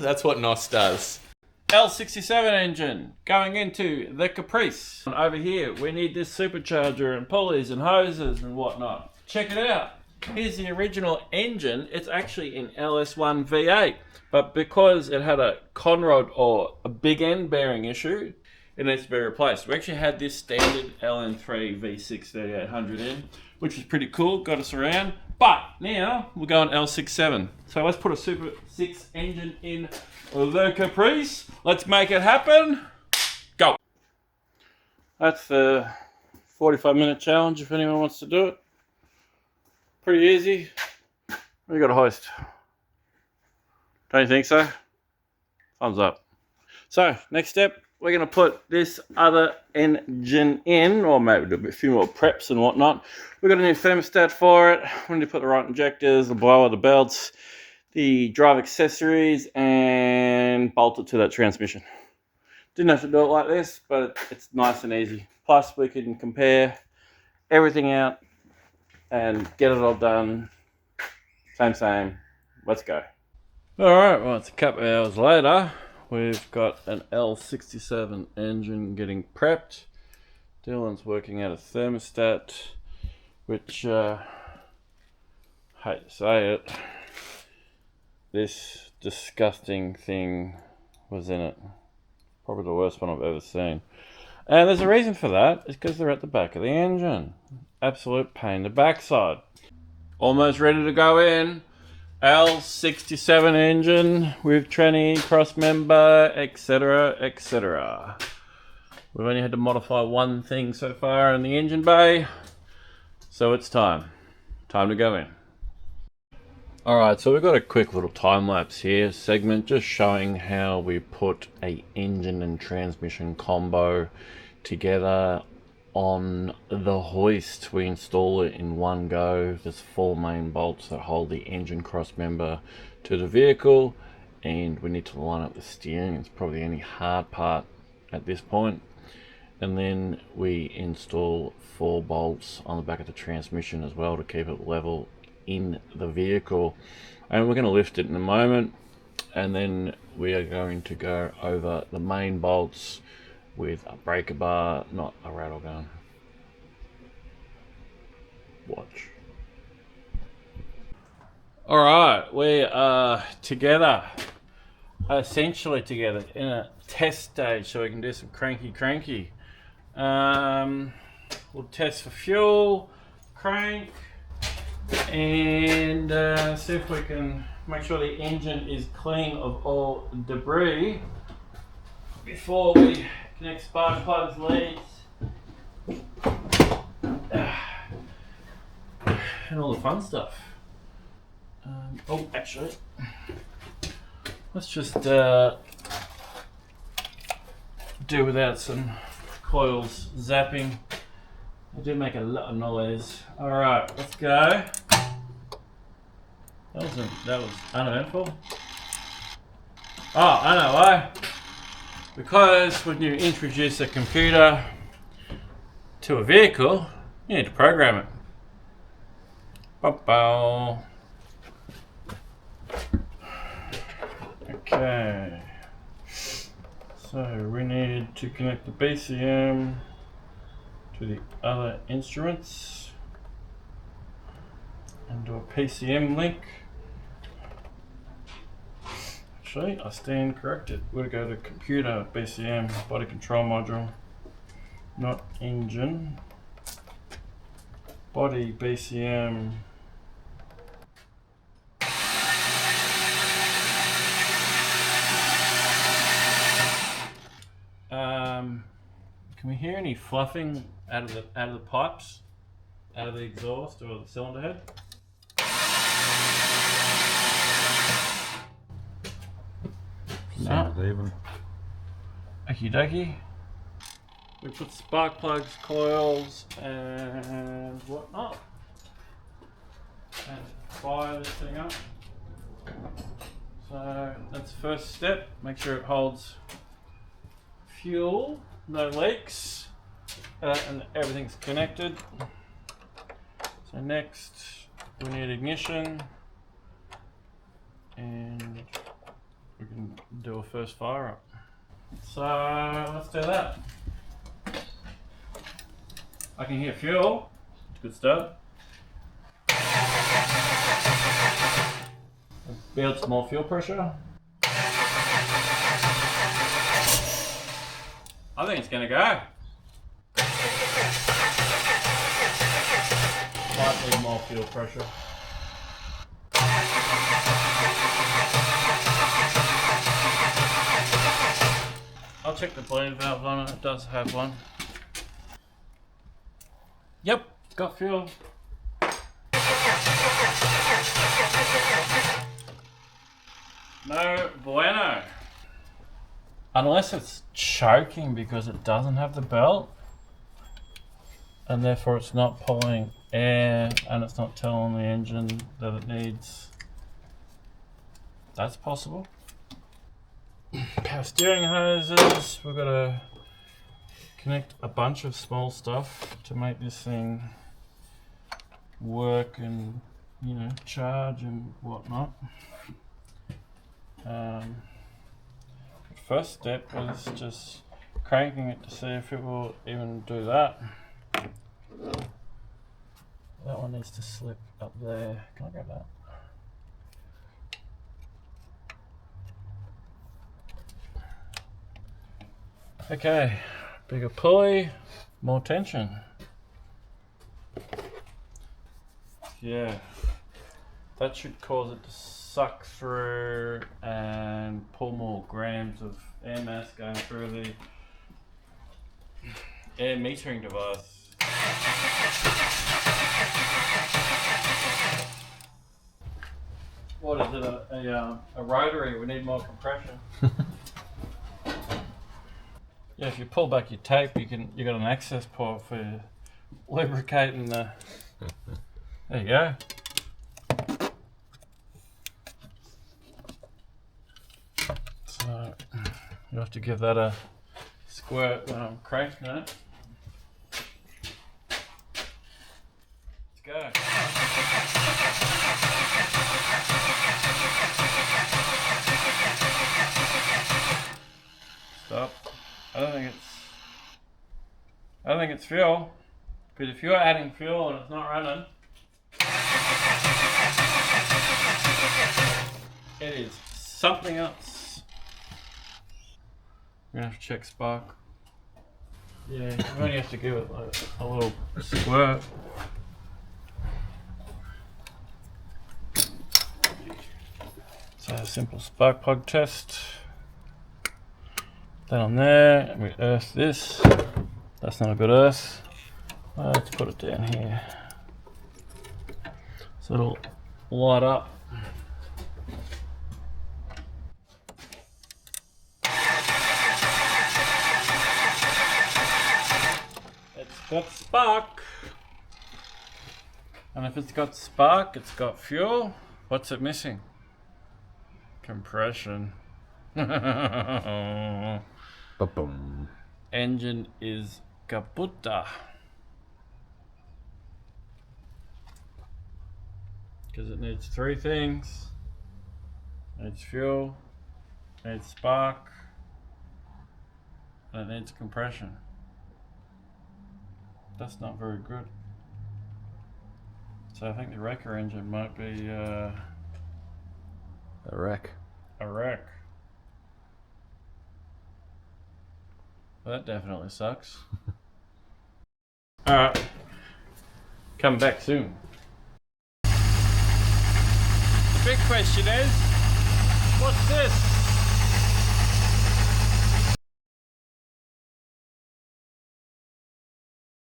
That's what NOS does. L67 engine going into the Caprice. Over here, we need this supercharger and pulleys and hoses and whatnot. Check it out. Here's the original engine. It's actually in LS1 V8, but because it had a conrod or a big end bearing issue, it needs to be replaced. We actually had this standard LN3 V6 3800 in, which was pretty cool, got us around. But now we're going L67. So let's put a Super 6 engine in the Caprice. Let's make it happen. Go. That's the 45-minute challenge if anyone wants to do it. Pretty easy. We got a hoist. Don't you think so? Thumbs up. So next step, we're going to put this other engine in, or maybe do a few more preps and whatnot. We've got a new thermostat for it. We need to put the right injectors, the blower, the belts, the drive accessories, and bolt it to that transmission. Didn't have to do it like this, but it's nice and easy. Plus, we can compare everything out and get it all done. Same. Let's go. Alright, well, it's a couple of hours later. We've got an L67 engine getting prepped. Dylan's working out a thermostat, which, hate to say it, this disgusting thing was in it. Probably the worst one I've ever seen. And there's a reason for that. It's because they're at the back of the engine. Absolute pain in the backside. Almost ready to go in. L67 engine with tranny, cross member, etc, etc. We've only had to modify one thing so far in the engine bay, so it's time to go in. Alright, so we've got a quick little time lapse here segment just showing how we put a engine and transmission combo together on the hoist. We install it in one go. There's 4 main bolts that hold the engine cross member to the vehicle, and we need to line up the steering. It's probably the only hard part at this point. And then we install 4 bolts on the back of the transmission as well to keep it level in the vehicle. And we're going to lift it in a moment, and then we are going to go over the main bolts with a breaker bar, not a rattle gun. Watch. Alright, we are together, essentially together, in a test stage so we can do some cranky. We'll test for fuel, crank, and see if we can make sure the engine is clean of all debris before we connect spark plugs, leads, and all the fun stuff. Oh, actually, let's just do without some coils zapping. They do make a lot of noise. All right, let's go. That was uneventful. Oh, I know why. Because when you introduce a computer to a vehicle, you need to program it. Bow. Okay. So we need to connect the BCM to the other instruments and do a PCM link. Actually, I stand corrected. We'll go to computer, BCM, body control module, not engine. Body, BCM. Can we hear any fluffing out of the pipes, out of the exhaust or the cylinder head? No. Even. Okie dokie. We put spark plugs, coils, and whatnot, and fire this thing up. So that's the first step. Make sure it holds fuel, no leaks, and everything's connected. So next we need ignition and we can do a first fire up. So let's do that. I can hear fuel. Good start. Build some more fuel pressure. I think it's gonna go. Might need more fuel pressure. I'll check the bleed valve on it. It does have one. Yep, got fuel. No bueno. Unless it's choking because it doesn't have the belt, and therefore it's not pulling air and it's not telling the engine that it needs. That's possible. Power steering hoses. We've got to connect a bunch of small stuff to make this thing work and, you know, charge and whatnot. First step was just cranking it to see if it will even do that. That one needs to slip up there. Can I grab that? Okay, bigger pulley, more tension. Yeah, that should cause it to suck through and pull more grams of air mass going through the air metering device. What is it? A rotary? We need more compression. Yeah, if you pull back your tape, you got an access port for lubricating the. There you go. So you have to give that a squirt when I'm cranking it. Let's go. Stop. I don't think it's fuel, because if you're adding fuel and it's not running, it is something else. We're gonna have to check spark. Yeah, you only have to give it like a little squirt. So a simple spark plug test. That on there, and we earth this. That's not a good earth. Let's put it down here. So it'll light up. It's got spark. And if it's got spark, it's got fuel. What's it missing? Compression. Ba-boom. Engine is kaputa. Because it needs three things. It needs fuel, it needs spark, and it needs compression. That's not very good. So I think the wrecker engine might be A wreck. a wreck. Well, that definitely sucks. Alright. Come back soon. The big question is, what's this?